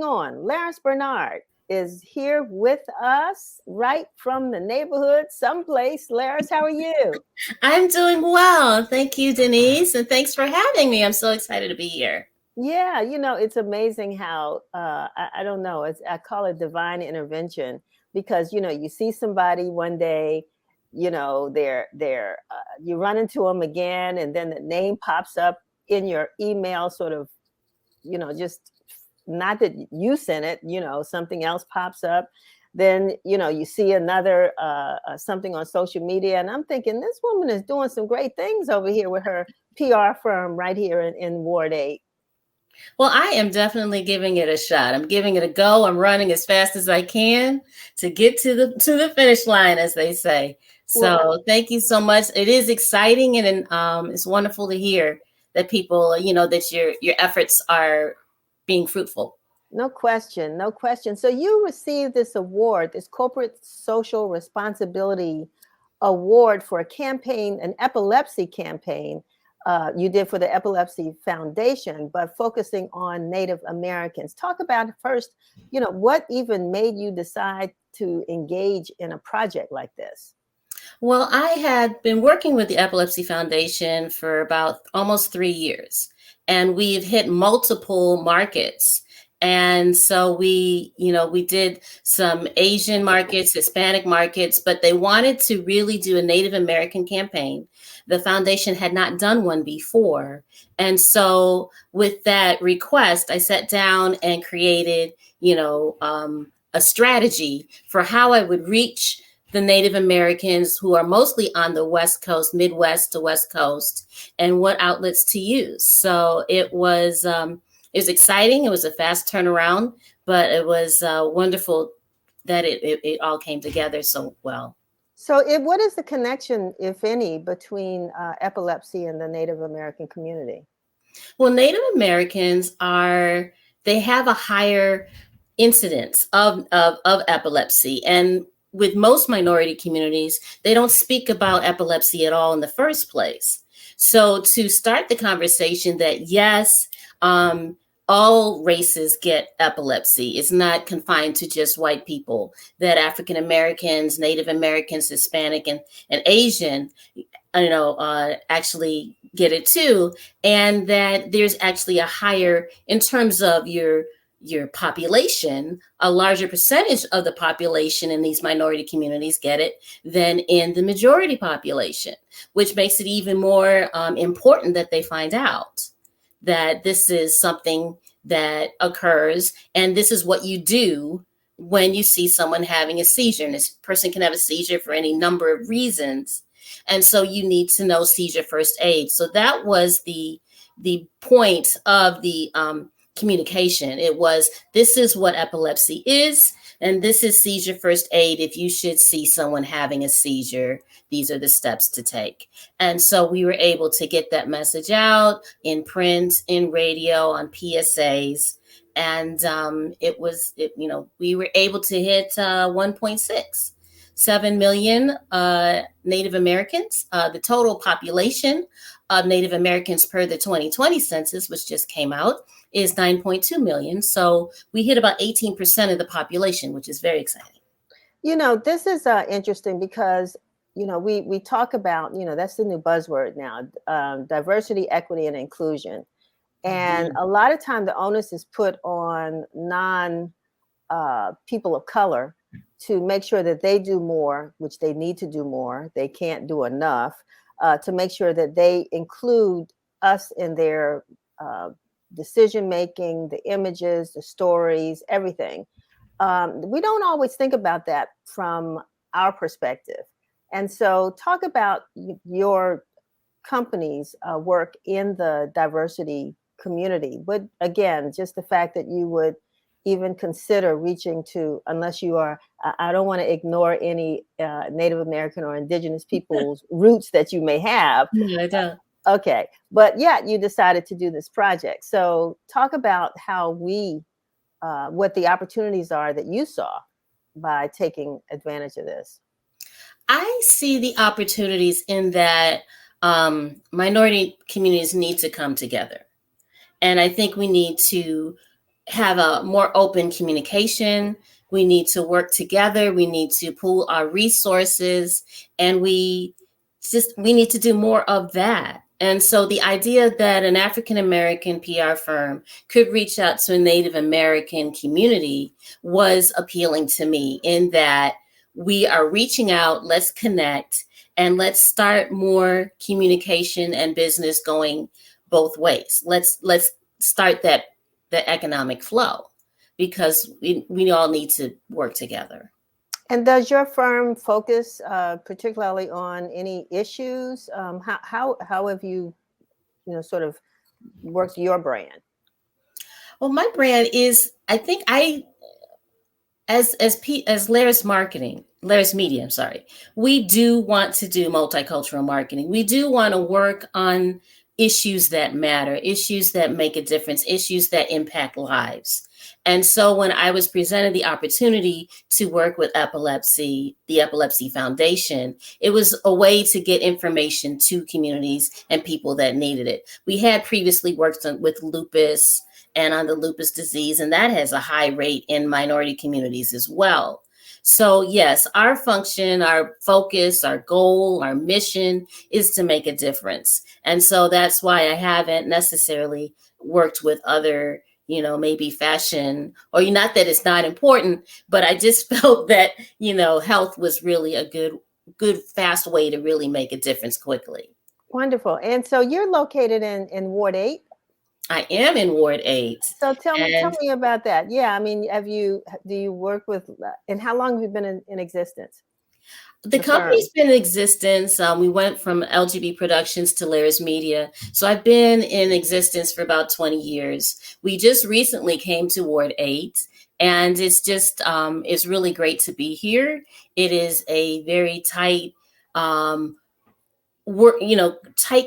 going on? Leris Bernard is here with us right from the neighborhood someplace. Leris, how are you? I'm doing well. Thank you, Denise, and thanks for having me. I'm so excited to be here. Yeah, it's amazing how I don't know. I call it divine intervention because you see somebody one day, you run into them again, and then the name pops up in your email, sort of, just not that you sent it. Something else pops up. Then you see another something on social media, and I'm thinking this woman is doing some great things over here with her PR firm right here in Ward 8. Well, I am definitely giving it a shot. I'm giving it a go. I'm running as fast as I can to get to the finish line, as they say. Well, So, thank you so much. It is exciting, and it's wonderful to hear that people, that your efforts are being fruitful. no question, no question. So you received this award, this corporate social responsibility award for a campaign, an epilepsy campaign you did for the Epilepsy Foundation, but focusing on Native Americans. Talk about first, what even made you decide to engage in a project like this? Well, I had been working with the Epilepsy Foundation for about almost 3 years, and we've hit multiple markets. And so we did some Asian markets, Hispanic markets, but they wanted to really do a Native American campaign. The foundation had not done one before. And so with that request, I sat down and created, a strategy for how I would reach the Native Americans who are mostly on the West Coast, Midwest to West Coast, and what outlets to use. So it was exciting. It was a fast turnaround, but it was wonderful that it all came together so well. So, what is the connection, if any, between epilepsy and the Native American community? Well, Native Americans they have a higher incidence of epilepsy. And with most minority communities, they don't speak about epilepsy at all in the first place. So to start the conversation that yes, all races get epilepsy. It's not confined to just white people, that African Americans, Native Americans, Hispanic, and Asian, actually get it too. And that there's actually a higher, in terms of your population, a larger percentage of the population in these minority communities get it than in the majority population, which makes it even more important that they find out that this is something that occurs, and this is what you do when you see someone having a seizure. And this person can have a seizure for any number of reasons, and so you need to know seizure first aid. So that was the point of the communication. It was, this is what epilepsy is, and this is seizure first aid. If you should see someone having a seizure, these are the steps to take. And so we were able to get that message out in print, in radio, on PSAs. And we were able to hit 1.67 million Native Americans. The total population of Native Americans per the 2020 census, which just came out, is 9.2 million. So we hit about 18% of the population, which is very exciting. This is interesting because, we talk about, that's the new buzzword now, diversity, equity, and inclusion. And a lot of time the onus is put on people of color to make sure that they do more, which they need to do more. They can't do enough to make sure that they include us in their decision making, the images, the stories, everything. We don't always think about that from our perspective. And so talk about your company's work in the diversity community. But again, just the fact that you would even consider reaching to, unless you are, I don't want to ignore any Native American or indigenous people's roots that you may have. No, I don't. Okay. But yeah, you decided to do this project. So talk about how what the opportunities are that you saw by taking advantage of this. I see the opportunities in that minority communities need to come together. And I think we need to have a more open communication. We need to work together. We need to pool our resources, and we need to do more of that. And so the idea that an African American PR firm could reach out to a Native American community was appealing to me, in that we are reaching out, let's connect, and let's start more communication and business going both ways. Let's start that economic flow, because we all need to work together. And does your firm focus particularly on any issues? How have you, sort of worked your brand? Well, my brand is, I think as Leris Media, I'm sorry, we do want to do multicultural marketing. We do want to work on issues that matter, issues that make a difference, issues that impact lives. And so when I was presented the opportunity to work with the Epilepsy Foundation, it was a way to get information to communities and people that needed it. We had previously worked with lupus and on the lupus disease, and that has a high rate in minority communities as well. So yes, our function, our focus, our goal, our mission is to make a difference. And so that's why I haven't necessarily worked with other, maybe fashion, or not that it's not important, but I just felt that, health was really a good, fast way to really make a difference quickly. Wonderful. And so you're located in Ward 8? I am in Ward 8. So tell me about that. Yeah, I mean, do you work with, and how long have you been in existence? The company's been in existence. We went from LGB Productions to Leris Media. So I've been in existence for about 20 years. We just recently came to Ward 8, and it's just, it's really great to be here. It is a very tight, tight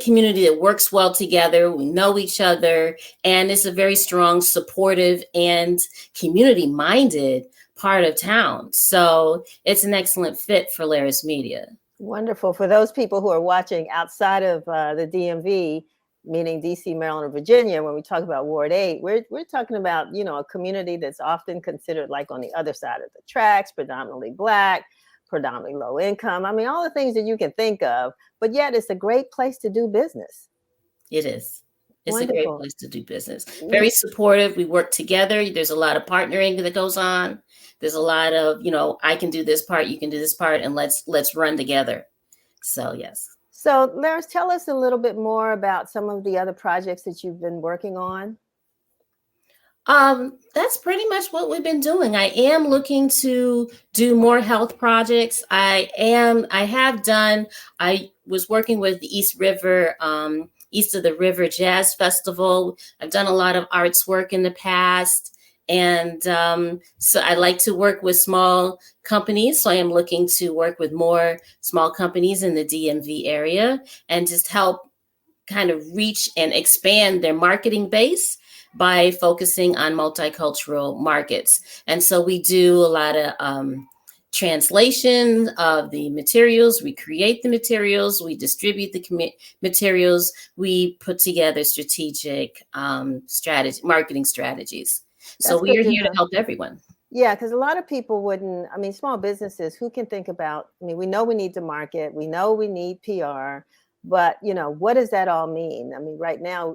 community that works well together. We know each other, and it's a very strong, supportive, and community-minded part of town. So it's an excellent fit for Leris Media. Wonderful. For those people who are watching outside of the DMV, meaning DC, Maryland, or Virginia, when we talk about Ward 8, we're talking about, a community that's often considered like on the other side of the tracks, predominantly Black, predominantly low income. I mean, all the things that you can think of, but yet it's a great place to do business. It is. It's Wonderful. A great place to do business. Very supportive. We work together. There's a lot of partnering that goes on. There's a lot of, I can do this part, you can do this part, and let's run together. So, yes. So, Leris, tell us a little bit more about some of the other projects that you've been working on. That's pretty much what we've been doing. I am looking to do more health projects. I was working with the East of the River Jazz Festival. I've done a lot of arts work in the past. And so I like to work with small companies. So I am looking to work with more small companies in the DMV area and just help kind of reach and expand their marketing base by focusing on multicultural markets. And so we do a lot of translation of the materials. We create the materials. We distribute the materials. We put together strategic marketing strategies. So we are here to help everyone. Yeah, because a lot of people small businesses, who can think about, we know we need to market, we know we need PR, but, what does that all mean? I mean, right now,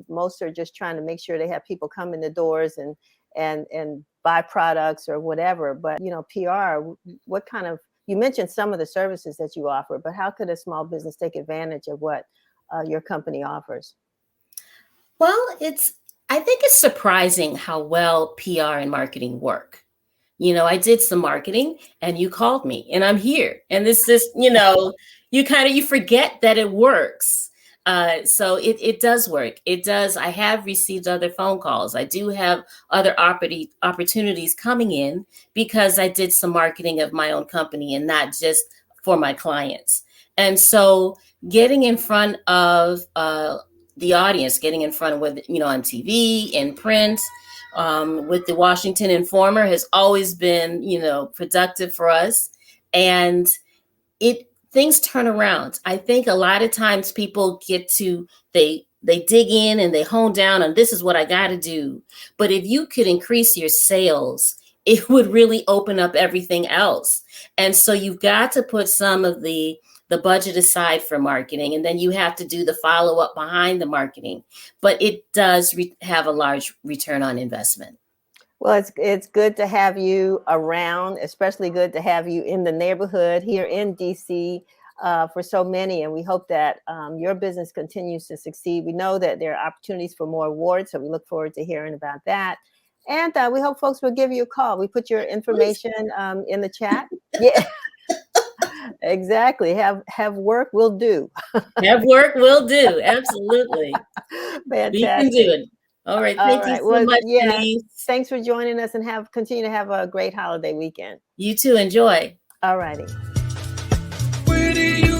most are just trying to make sure they have people come in the doors and buy products or whatever. But, PR, what kind of, you mentioned some of the services that you offer, but how could a small business take advantage of what your company offers? Well, I think it's surprising how well PR and marketing work. I did some marketing and you called me and I'm here. And this is, you forget that it works. So it does work. It does. I have received other phone calls. I do have other opportunities coming in because I did some marketing of my own company and not just for my clients. And so getting in front of the audience, getting in front of, on TV, in print, with the Washington Informer has always been, productive for us. And things turn around. I think a lot of times people they dig in and they hone down on this is what I got to do. But if you could increase your sales, it would really open up everything else. And so you've got to put some of the budget aside for marketing, and then you have to do the follow-up behind the marketing. But it does have a large return on investment. Well, it's good to have you around, especially good to have you in the neighborhood here in DC for so many. And we hope that your business continues to succeed. We know that there are opportunities for more awards, so we look forward to hearing about that. And we hope folks will give you a call. We put your information in the chat. Yeah. Exactly. Have work will do. Have work will do. Absolutely. Fantastic. We can do it. All right. Thank you so much, Denise. Thanks for joining us, and continue to have a great holiday weekend. You too. Enjoy. All righty. Where do you